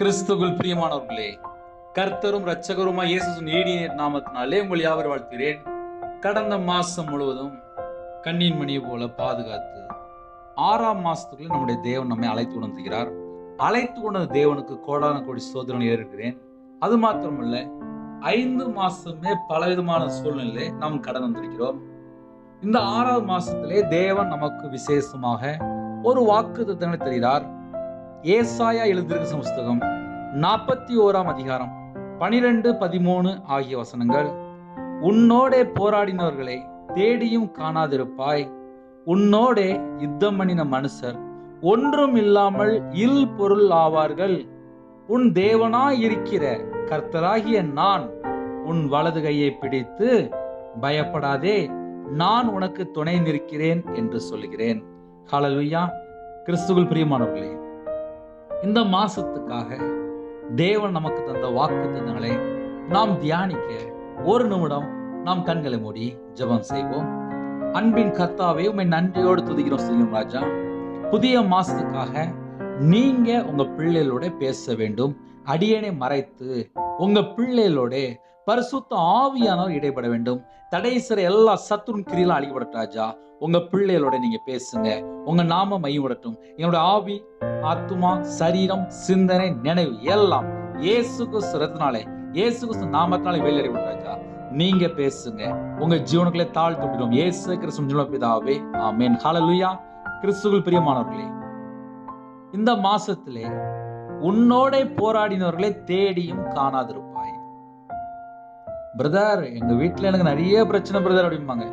கிறிஸ்துவுக்குள் பிரியமானவர்களே, கர்த்தரும் இரட்சகருமாய் இயேசுவின் இனிய நாமத்தினாலே உங்கள் யாவர் வாழ்த்துகிறேன். கடந்த மாசம் முழுவதும் கண்ணின் மணியை போல பாதுகாத்து 6ஆம் மாசத்துக்குள்ள நம்முடைய தேவன் நம்மை அழைத்து கொண்டிருக்கிறார். அழைத்து கொண்ட தேவனுக்கு கோடான கோடி ஸ்தோத்திரம் ஏறுகிறேன். அது மாத்திரமல்ல, 5 மாசமே பலவிதமான சூழ்நிலை நாம் கடந்து வந்திருக்கிறோம். இந்த 6வது மாசத்திலே தேவன் நமக்கு விசேஷமாக ஒரு வாக்குத்தத்தங்களை தருகிறார். ஏசாயா எழுதியிருக்கிற புஸ்தகம் 41ஆம் அதிகாரம் 12, 13 ஆகிய வசனங்கள். உன்னோடே போராடினவர்களை தேடியும் காணாதிருப்பாய், உன்னோடே யுத்தம் பண்ணின மனுஷர் ஒன்றும் இல்லாமல் இல் பொருள் ஆவார்கள். உன் தேவனாய் இருக்கிற கர்த்தராகிய நான் உன் வலது கையை பிடித்து பயப்படாதே, நான் உனக்கு துணை நிற்கிறேன் என்று சொல்லுகிறேன். ஹல்லேலூயா. கிறிஸ்துவுக்குள் பிரியமானவர்களே, இந்த மாசத்துக்காக தேவன் நமக்கு தந்த வாக்குத்தத்தங்களை நாம் தியானிக்க ஒரு நிமிடம் நாம் கண்களை மூடி ஜெபம் செய்வோம். அன்பின் கர்த்தாவே, உம்மை நன்றியோடு துதிக்கிறோம் செய்யும் ராஜா. புதிய மாசத்துக்காக நீங்க உங்க பிள்ளைகளோட பேச வேண்டும். அடியனை மறைத்து உங்க பிள்ளைகளோட பரிசுத்த ஆவியானவர் இடைப்பட வேண்டும். தடைசர எல்லா சத்துருன் கிரியிலும் அழிக்கப்படட்டும் ராஜா. உங்க பிள்ளைகளோட நீங்க பேசுங்க. உங்க நாம மையப்படட்டும். என்னோட ஆவி, ஆத்துமா, சரீரம், சிந்தனை, நினைவு எல்லாம் இயேசு கிறிஸ்து ரத்தத்தினாலே, இயேசு கிறிஸ்து நாமத்தினாலே வெளியேறிவிடும் ராஜா. நீங்க பேசுங்க. உங்க ஜீவனுக்குள்ளே தாழ்த்து விடுறோம். இயேசு கிறிஸ்து பிதாவே, ஆமென். ஹல்லேலூயா. கிறிஸ்துவுக்குள் பிரியமானவர்களே, இந்த மாசத்திலே உன்னோட போராடினவர்களை தேடியும் காணாதிருப்பாய். பிரதர், எங்க வீட்டுல எனக்கு நிறைய பிரச்சனை பிரதர் அப்படிம்பாங்க.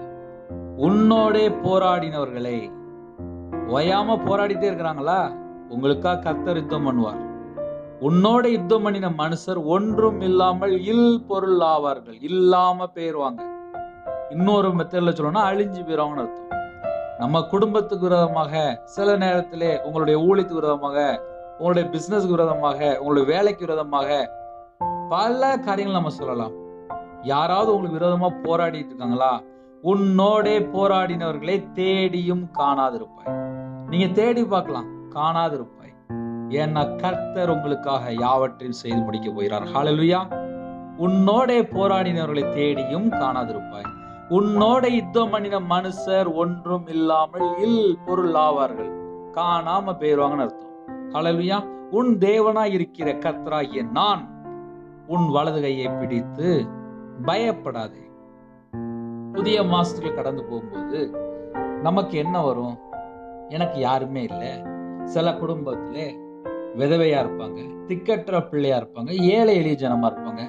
உன்னோட போராடினவர்களை ஓயாம போராடிட்டே இருக்கிறாங்களா? உங்களுக்கா கர்த்தர் யுத்தம் பண்ணுவார். உன்னோட யுத்தம் பண்ணின மனுஷர் ஒன்றும் இல்லாமல் இல் பொருள் ஆவார்கள். இல்லாம போயிருவாங்க. இன்னொரு மெத்தட்ல சொல்லணும்னா அழிஞ்சு போயிருவாங்கன்னு அர்த்தம். நம்ம குடும்பத்துக்கு விரோதமாக, சில நேரத்திலே உங்களுடைய ஊழியத்துக்கு விரோதமாக, உங்களுடைய பிசினஸ்க்கு விரோதமாக, உங்களுடைய வேலைக்கு விரோதமாக பல காரியங்கள் நம்ம சொல்லலாம். யாராவது உங்களுக்கு விரோதமா போராடிட்டு இருக்காங்களா? உன்னோட போராடினவர்களை தேடியும் காணாதிருப்பாய். நீங்க தேடி பார்க்கலாம், காணாதிருப்பாய். ஏன்னா கர்த்தர் உங்களுக்காக யாவற்றையும் செய்து முடிக்க போகிறார். ஹல்லேலூயா. உன்னோட போராடினவர்களை தேடியும் காணாதிருப்பாய், உன்னோட யுத்தம் பண்ணின மனுஷர் ஒன்றும் இல்லாமல் இல் பொருள் ஆவார்கள். காணாம போயிருவாங்கன்னு அர்த்தம். ஹல்லேலூயா. உன் தேவனாய் இருக்கிற கர்த்தராகிய நான் உன் வலது கையை பிடித்து பயப்படாதே. புதிய மாசத்துக்கு கடந்து போகும்போது நமக்கு என்ன வரும்? எனக்கு யாருமே இல்லை. சில குடும்பத்துல விதவையா இருப்பாங்க, திக்கற்ற பிள்ளையா இருப்பாங்க, ஏழை எளிய ஜனமா இருப்பாங்க.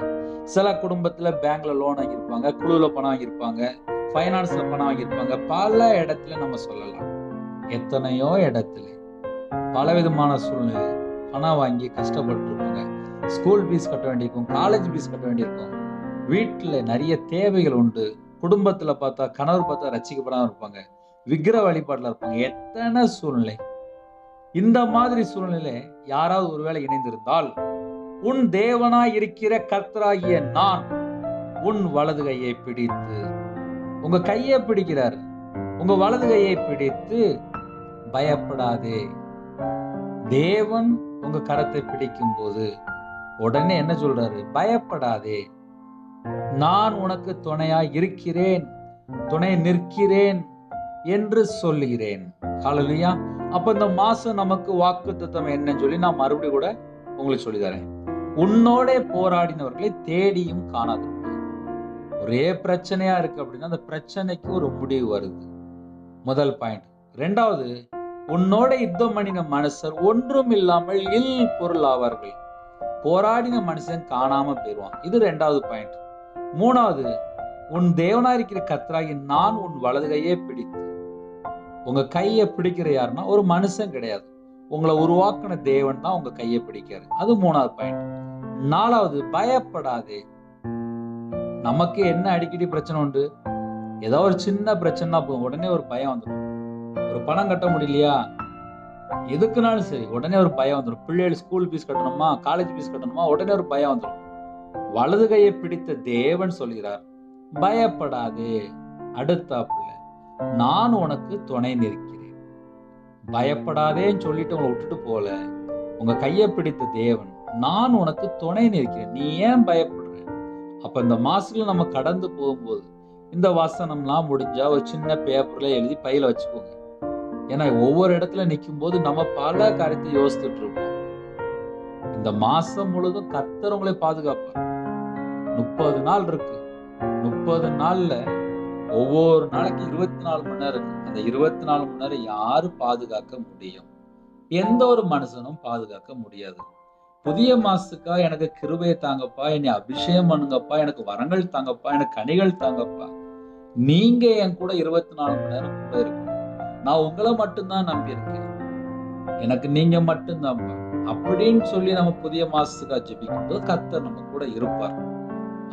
சில குடும்பத்துல பேங்க்ல லோன் வாங்கியிருப்பாங்க, குழுல பணம் வாங்கியிருப்பாங்க, பைனான்ஸ்ல பணம் வாங்கியிருப்பாங்க. பல இடத்துல நம்ம சொல்லலாம். எத்தனையோ இடத்துல பலவிதமான சூழ்நிலை பணம் வாங்கி கஷ்டப்பட்டு இருப்பாங்க. ஸ்கூல் ஃபீஸ் கட்ட வேண்டியிருக்கும், காலேஜ் ஃபீஸ் கட்ட வேண்டியிருக்கும். வீட்டுல நிறைய தேவைகள் உண்டு. குடும்பத்துல பார்த்தா, கணவர் பார்த்தா ரட்சிக்கப்படாம இருப்பாங்க, விக்கிர வழிபாட்டுல இருப்பாங்க. எத்தனை சூழ்நிலை. இந்த மாதிரி சூழ்நிலை யாராவது ஒருவேளை இணைந்திருந்தால், உன் தேவனாய் இருக்கிற கர்த்தராகிய நான் உன் வலது கையை பிடித்து, உங்க கையை பிடிக்கிறார், உங்க வலது கையை பிடித்து பயப்படாதே. தேவன் உங்க கரத்தை பிடிக்கும் போது உடனே என்ன சொல்றாரு? பயப்படாதே, நான் உனக்கு துணையாய் இருக்கிறேன், துணை நிற்கிறேன் என்று சொல்லுகிறேன். ஹல்லேலூயா. அப்ப இந்த மாசம் நமக்கு வாக்குத்தத்தம் என்னன்னு சொல்லி நான் மறுபடியும் கூட உங்களுக்கு சொல்லித்தரேன். உன்னோட போராடினவர்களை தேடியும் காணாதிருப்பாய். ஒரே பிரச்சனையா இருக்கு அப்படின்னா அந்த பிரச்சனைக்கு ஒரு முடிவு வருது. முதல் பாயிண்ட். ரெண்டாவது, உன்னோட யுத்தம் பண்ணின மனுஷர் ஒன்றும் இல்லாமல் இல் பொருள் ஆவார்கள். போராடின மனுஷன் காணாம போயிருவான். இது ரெண்டாவது பாயிண்ட். மூணாவது, உன் தேவனாய் இருக்கிற கர்த்தராகிய நான் உன் வலது கையை பிடித்து. உங்க கையை பிடிக்கிற யாருன்னா ஒரு மனுஷன் கிடையாது, உங்களை உருவாக்கின தேவன் தான் உங்க கையை பிடிக்காரு. அது மூணாவது பாயிண்ட். நாலாவது, பயப்படாதே. நமக்கு என்ன அடிக்கடி பிரச்சனை உண்டு? ஏதோ ஒரு சின்ன பிரச்சனை போகும், உடனே ஒரு பயம் வந்துடும். ஒரு பணம் கட்ட முடியலையா, எதுக்குனாலும் சரி உடனே ஒரு பயம் வந்துடும். பிள்ளைகள் ஸ்கூல் ஃபீஸ் கட்டணுமா, காலேஜ் ஃபீஸ் கட்டணுமா, உடனே ஒரு பயம் வந்துடும். வலது கையை பிடித்த தேவன் சொல்கிறார், பயப்படாதே. அடுத்தாப்புல, நான் உனக்கு துணை நிற்கிறேன். பயப்படாதேன்னு சொல்லிட்டு உங்களை விட்டுட்டு போல, உங்க கையை பிடித்த தேவன் நான் உனக்கு துணை நிற்கிறேன், நீ ஏன் பயப்படுற? அப்ப இந்த மாசத்துல நம்ம கடந்து போகும்போது இந்த வசனம்லாம் முடிஞ்சா ஒரு சின்ன பேப்பர்ல எழுதி பையில வச்சுக்கோங்க. ஏன்னா ஒவ்வொரு இடத்துல நிற்கும் போது நம்ம பல காரியத்தை யோசித்துட்டு இருப்போம். இந்த மாசம் முழுதும் கர்த்தர் உங்களை பாதுகாப்பார். 30 நாள் இருக்கு. 30 நாள்ல ஒவ்வொரு நாளைக்கு 24 மணி நேரம் இருக்கு. அந்த 24 மணி நேரம் யாரு பாதுகாக்க முடியும்? எந்த ஒரு மனுஷனும் பாதுகாக்க முடியாது. புதிய மாசத்துக்கா எனக்கு கிருபையை தாங்கப்பா, என்னை அபிஷேகம் பண்ணுங்கப்பா, எனக்கு வரங்கள் தாங்கப்பா, எனக்கு கனிகள் தாங்கப்பா. நீங்க என் கூட 24 மணி நேரம் கூட இருக்கணும். நான் உங்களை மட்டும்தான் நம்பி இருக்கேன், எனக்கு நீங்க மட்டும்தான்ப்பா அப்படின்னு சொல்லி நம்ம புதிய மாசத்துக்கா ஜெபிக்கும் போது கர்த்தர் நம்ம கூட இருப்பார்.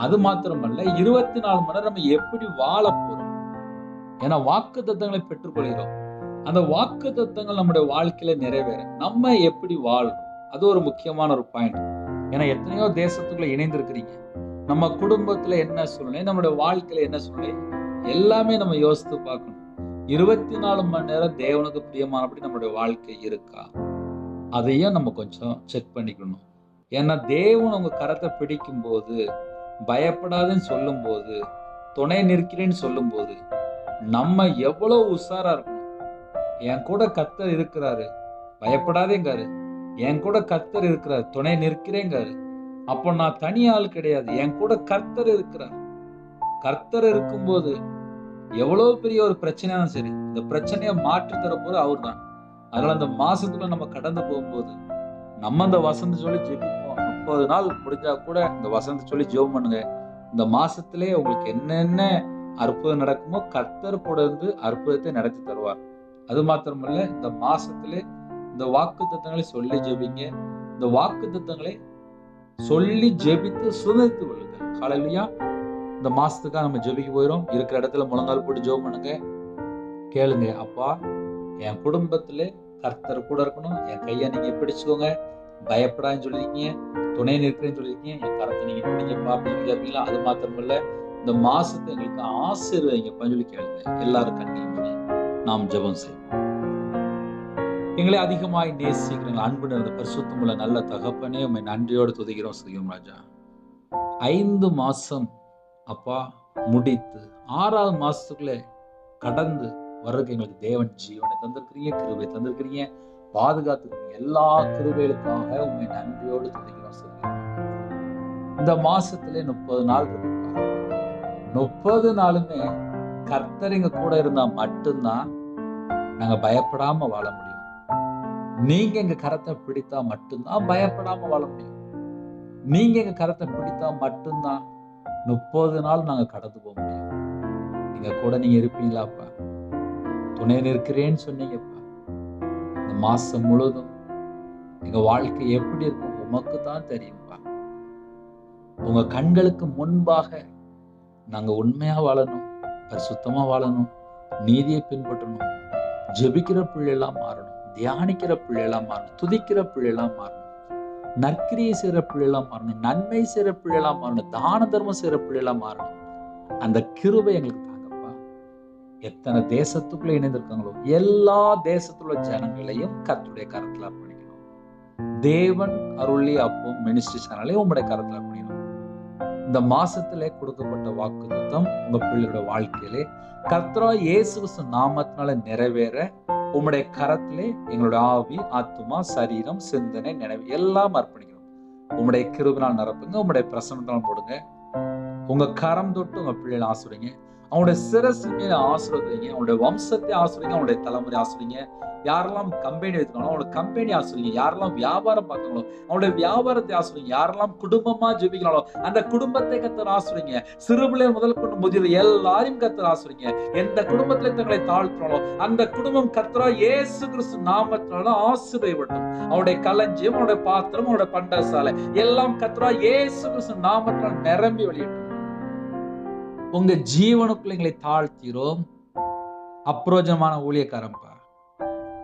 அது மாத்திரமல்ல, 24 மணி நேரம் நம்ம எப்படி வாழ போறோம்? ஏன்னா வாக்கு தத்தங்களை பெற்றுக்கொள்கிறோம். அந்த வாக்கு தத்தங்கள் நம்முடைய வாழ்க்கையில நிறைவேற நம்ம எப்படி வாழ்றோம்? அது ஒரு முக்கியமான ஒரு பாயிண்ட். ஏன்னா எத்தனையோ தேசத்துக்குள்ள இணைந்திருக்கிறீங்க. நம்ம குடும்பத்துல என்ன சூழ்நிலை, நம்முடைய வாழ்க்கையில என்ன சூழ்நிலை, எல்லாமே நம்ம யோசித்து பார்க்கணும். 24 மணி நேரம் தேவனுக்கு பிரியமானபடி நம்முடைய வாழ்க்கை இருக்கா? அதையும் நம்ம கொஞ்சம் செக் பண்ணிக்கணும். ஏன்னா தேவன் உங்க கரத்தை பிடிக்கும் போது, பயப்படாதுன்னு சொல்லும் போது, துணை நிற்கிறேன்னு சொல்லும் போது நம்ம எவ்வளவு உஷாரா இருக்கணும். என் கூட கர்த்தர் இருக்கிறாரு, பயப்படாதேங்காரு. என் கூட கர்த்தர் இருக்கிறார், துணை நிற்கிறேங்காரு. அப்போ நான் தனி ஆள் கிடையாது, என் கூட கர்த்தர் இருக்கிறார். கர்த்தர் இருக்கும்போது எவ்வளவு பெரிய ஒரு பிரச்சனையாலும் சரி, இந்த பிரச்சனையை மாற்றி தரப்போது அவர் தான். அதனால அந்த மாசத்துல நம்ம கடந்து போகும்போது நம்ம அந்த வசந்த சொல்லி ஜெபிப்போம். 30 நாள் முடிஞ்சா கூட இந்த வசந்த சொல்லி ஜெபம் பண்ணுங்க. இந்த மாசத்திலே உங்களுக்கு என்னென்ன அற்புதம் நடக்குமோ கர்த்தர் கூட இருந்து அற்புதத்தை நடத்தி தருவார். அது மாத்திரமல்ல, இந்த மாசத்திலே இந்த வாக்கு தத்தங்களை சொல்லி ஜெபிங்க. இந்த வாக்கு தத்தங்களை சொல்லி ஜெபித்து சுதந்தித்து கொள்ளுங்க. ஹல்லேலூயா. இந்த மாசத்துக்காக நம்ம ஜெபிக்க போயிடும். இருக்கிற இடத்துல முழங்கால் போட்டு ஜெபம் பண்ணுங்க. கேளுங்க, அப்பா என் குடும்பத்திலே கர்த்தர் கூட இருக்கணும், என் கையை நீங்க பிடிச்சுக்கோங்க, பயப்படான்னு சொல்லிருக்கீங்க, துணை நிற்கிறேன்னு சொல்லியிருக்கீங்க, என் கரத்தை நீங்க பிடிங்கப்பா அப்படின்னு கேட்பீங்களா? அது மாத்திரமல்ல, இந்த மாசத்தை எங்களுக்கு ஆசீர்வதிங்கப்பா சொல்லி கேளுங்க. எல்லாரும் கண்ணீர் மூடி நாம் ஜெபம் செய்வோம். எங்களை அதிகமாய் நேசிக்கிறீங்க அன்பு நிறைந்த பரிசுத்தமுள்ள நல்ல தகப்பனே, உம்மை நன்றியோடு துதிக்கிறோம் செய்யும் ராஜா. 5 மாசம் அப்பா முடித்து 6வது மாசத்துக்குள்ள கடந்து வர்றதுக்கு எங்களுக்கு தேவன் ஜீவனை தந்திருக்கிறீங்க, கிருபை தந்திருக்கிறீங்க, பாதுகாத்துக்கிறீங்க. எல்லா கிருபைகளுக்காக உண்மை நன்றியோடு துதிக்கிறோம் சொல்லுங்க. இந்த மாசத்துல 30 நாள் இருக்குப்பா. 30 நாளுமே கர்த்தர் எங்க கூட இருந்தா மட்டும்தான் நாங்க பயப்படாம வாழ முடியும். நீங்க எங்க கரத்தை பிடித்தா மட்டும்தான் பயப்படாம வாழ முடியும். நீங்க எங்க கரத்தை பிடித்தா மட்டும்தான் 30 நாள் நாங்க கடந்து போக முடியும். எங்க கூட நீங்க இருப்பீங்களாப்பா? துணை நிற்கிறேன்னு சொன்னீங்கப்பா. இந்த மாசம் முழுதும் எங்க வாழ்க்கை எப்படி இருக்கும் உமக்கு தான் தெரியும்பா. உங்க கண்களுக்கு முன்பாக நாங்க உண்மையா வாழணும், பரிசுத்தமா வாழணும், நீதியை பின்பற்றணும், ஜெபிக்கிற பிள்ளையெல்லாம் மாறணும், தியானிக்கிற பிள்ளையெல்லாம் மாறணும், துதிக்கிற பிள்ளையெல்லாம் மாறணும், நற்கிரியை செய்யற பிள்ளையெல்லாம் மாறணும், நன்மை செய்யற பிள்ளையெல்லாம் மாறணும், தான தர்மம் செய்யற பிள்ளையெல்லாம் மாறணும். அந்த கிருபை எங்களுக்கு தாங்கப்பா. எத்தனை தேசத்துக்குள்ள இணைந்திருக்காங்களோ எல்லா தேசத்துல ஜனங்களையும் கர்த்தருடைய கரத்துல அர்ப்பணிக்கணும். தேவன் அருளி அப்பம் மினிஸ்ட்ரி சேனலை உங்களுடைய கரத்துல அர்ப்பணிக்கணும். இந்த மாசத்திலே கொடுக்கப்பட்ட வாக்குத்தத்தம் உங்க பிள்ளையோட வாழ்க்கையிலே கர்த்தராகிய இயேசு கிறிஸ்து நாமத்தினால நிறைவேற உம்முடைய கரத்திலே எங்களுடைய ஆவி, ஆத்துமா, சரீரம், சிந்தனை, நினைவு எல்லாம் அர்ப்பணிக்கணும். உம்முடைய கிருபையினால் நிரப்புங்க, உம்முடைய பிரசன்னத்தால் போடுங்க. உங்க கரம் தொட்டு உங்க பிள்ளைகளை ஆசிரியங்க, அவங்களுடைய சிரசு மேல ஆசிரியங்க, அவங்களுடைய வம்சத்தை ஆசிரியங்க, அவங்களுடைய தலைமுறை ஆசிரியங்க. யாரெல்லாம் கம்பெனி வைத்துக்காங்களோ அவங்களோட கம்பெனி ஆசிரியங்க, யாரெல்லாம் வியாபாரம் பார்த்தாங்களோ அவங்களுடைய வியாபாரத்தை ஆசிரியங்க, யாரெல்லாம் குடும்பமா ஜெபிக்கிறாங்களோ அந்த குடும்பத்தை கர்த்தர் ஆசிரியங்க. சிறுபிள்ளை முதல் கொண்டு முதிர் எல்லாரையும் கர்த்தர் ஆசிரியங்க. எந்த குடும்பத்திலே தங்களை தாழ்த்துறாங்களோ அந்த குடும்பம் கர்த்தராகிய இயேசு கிறிஸ்து நாமத்தினால ஆசீர்வதிக்கப்படும். அவருடைய களஞ்சியம், அவருடைய பாத்திரம், அவருடைய பண்டசாலை எல்லாம் கர்த்தராகிய இயேசு கிறிஸ்து நாமத்தினால நிரம்பி வெளியிடும். உங்க ஜீவனுக்குள்ள எங்களை தாழ்த்திரோம். அப்ரோஜனமான ஊழியக்காரன்பா,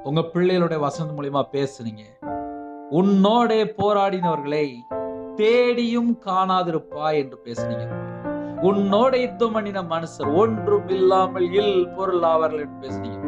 உங்க பிள்ளைகளுடைய வசனம் மூலியமா பேசுனீங்க. உன்னோட போராடினவர்களை தேடியும் காணாதிருப்பா என்று பேசுனீங்க. உன்னோட யுத்தம் பண்ணின மனுஷர் ஒன்றும் இல்லாமல் இல் பொருள் ஆவார்கள் என்று பேசுனீங்க.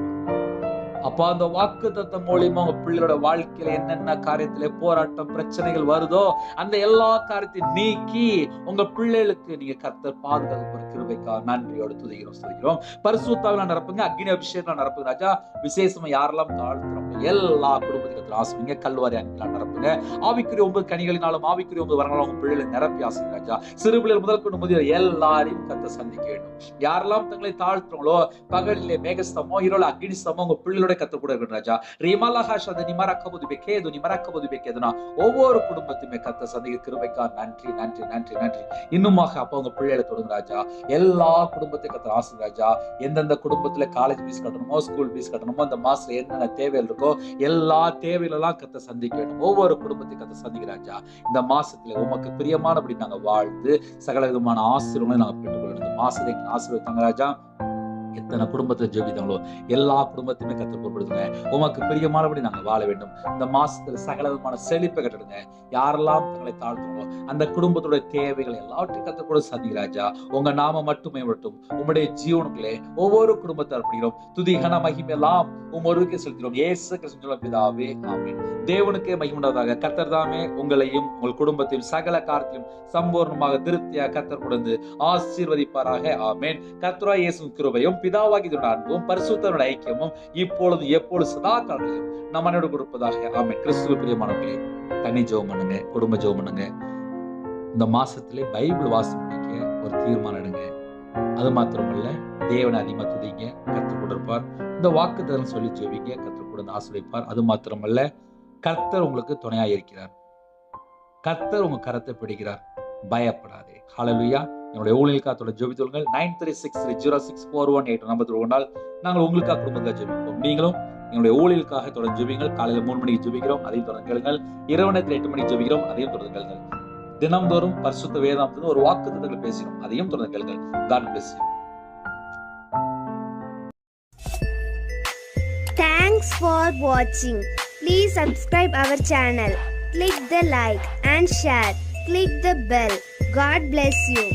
அப்பா அந்த வாக்குத்தத்தம் மூலியமா உங்க பிள்ளையோட வாழ்க்கையில என்னென்ன காரியத்திலே போராட்டம் பிரச்சனைகள் வருதோ அந்த எல்லா காரியத்தையும் நீக்கி உங்க பிள்ளைகளுக்கு நீங்க கர்த்தர் பாதுகாப்பு கிருபைக்கா நன்றியோடு துதிக்கிறோம். பரிசுத்தாவில நிரப்புங்க, அக்னி அபிஷேகம் நிரப்புங்க ராஜா. விசேஷமா யாரெல்லாம் தாழ்த்துறோம் எல்லா குடும்பத்துக்கு ஆசிரியங்க, கல்வாரி அன்பிலாம் நிரப்புங்க. ஆவிக்குரிய 9 கனிகளினாலும் ஆவிக்குரிய 9 வரங்களும் உங்க பிள்ளைகளை நிரப்பி ஆசிரியர் ராஜா. சிறு பிள்ளைகள் முதல் கொண்டு முதியோர் எல்லாரையும் கர்த்தர் சந்திக்க வேண்டும். யாரெல்லாம் தங்களை தாழ்த்துறோங்களோ பகலிலே மேகஸ்தமோ இரவுல அக்னிஸ்தமோ உங்க பிள்ளைகளோட கர்த்தர் கூட இருக்கணும் ராஜா. ஒவ்வொரு குடும்பத்தையுமே கர்த்தர் சந்திக்க கிருபைக்கா நன்றி நன்றி நன்றி நன்றி. இன்னுமாக அப்ப உங்க பிள்ளைகளை தொடுங்க ராஜா. எல்லா குடும்பத்தையும் கர்த்தர் ஆசீர்வதிங்க ராஜா. எந்தெந்த குடும்பத்துல காலேஜ் ஃபீஸ் கட்டணுமோ ஸ்கூல் ஃபீஸ் கட்டணுமோ இந்த மாசத்துல என்னென்ன தேவைகள் இருக்கோ எல்லா தேவைகளெல்லாம் கர்த்தர் சந்திக்க வேண்டும். ஒவ்வொரு குடும்பத்தையும் கர்த்தர் சந்திக்க ராஜா. இந்த மாசத்துல உமக்கு பிரியமானபடி நாங்க வாழ்ந்து சகல விதமான ஆசீர்வாதங்களை நாங்க பெற்றுக்கொள்ளணும். இந்த மாசத்தை ஆசீர்வதித்தாங்க ராஜா. எத்தனை குடும்பத்தை ஜெபித்தாங்களோ எல்லா குடும்பத்தையுமே கர்த்தர் பொறுப்படுத்துங்க. உமக்கு பிரியமானபடி நாங்க வாழ வேண்டும். இந்த மாசத்துல சகல விதமான செழிப்பை கட்டுடுங்க. யாரெல்லாம் தங்களை தாழ்த்துங்களோ அந்த குடும்பத்தோட தேவைகள் எல்லாவற்றையும் கர்த்தர் கூட சந்திக்க ராஜா. உங்க நாம மட்டுமே மட்டும் உம்முடைய ஜீவனுக்குள்ளே ஒவ்வொரு குடும்பத்தை அர்ப்பணிக்கிறோம். துதி கன மகிமை எல்லாம் ஒருவருக்கே செலுத்துகிறோம். இயேசு கிறிஸ்துவின் பிதாவே ஆமென். தேவனுக்கே மகிமையுண்டாவதாக. கர்த்தர் தாமே உங்களையும் உங்கள் குடும்பத்தையும் சகல காரியத்திலும் சம்பூர்ணமாக திருப்தியாக கர்த்தர் கொடுத்து ஆசீர்வதிப்பாராக. ஆமென். கர்த்தராகிய இயேசுவின் கிருபையும் பிதாவாகிய அன்பும் பரிசுத்தரோட ஐக்கியமும் இப்பொழுது எப்பொழுது சதா காலங்களிலும் நம்மனோடு கொடுப்பதாக. ஆமென். கிறிஸ்துவுக்கு பிரியமானவர்களே, தனி ஜெபம் பண்ணுங்க, குடும்ப ஜெபம் பண்ணுங்க. இந்த மாசத்திலே பைபிள் வாசிக்க ஒரு தீர்மானம் எடுங்க. அது மாத்திரமல்ல, தேவனை அதிகமா துதிங்க, கர்த்தர் கூட இருப்பார். இந்த வாக்குத்தத்தம் சொல்லி ஜெபிங்க, கர்த்தர் கூட ஆசீர்வதிப்பார். அது மாத்திரமல்ல, கர்த்தர் உங்களுக்கு துணையாக இருக்கிறார். கர்த்தர் உங்க கரத்தை பிடிக்கிறார். பயப்படாதே. ஹல்லேலூயா. என்னுடைய ஊழியக்காரத்தோட ஜெபித்தொள்ளுங்கள். 93606418 நம்பர் கொண்டால் நாங்கள் உங்களுக்காக குடும்பத்தை ஜெபிப்போம். நீங்களும் எங்களுடைய ஊழியலுக்காக தொடர்ந்து ஜெபிங்கள். காலையில 3 மணிக்கு ஜெபிக்கிறோம், அதையும் தொடர்ந்து கேளுங்கள். இரவு நேரத்தில் 8 மணிக்கு ஜெபிக்கிறோம், அதையும் தொடர்ந்து கேளுங்கள். தினம்தோறும் பரிசுத்த வேதாந்தத்தில் ஒரு வாக்குத்தத்தங்களை பேசுகிறோம், அதையும் தொடர்ந்து கேளுங்கள். God bless you. Thanks for watching. Please subscribe our channel. Click the like and share. Click the bell. God bless you.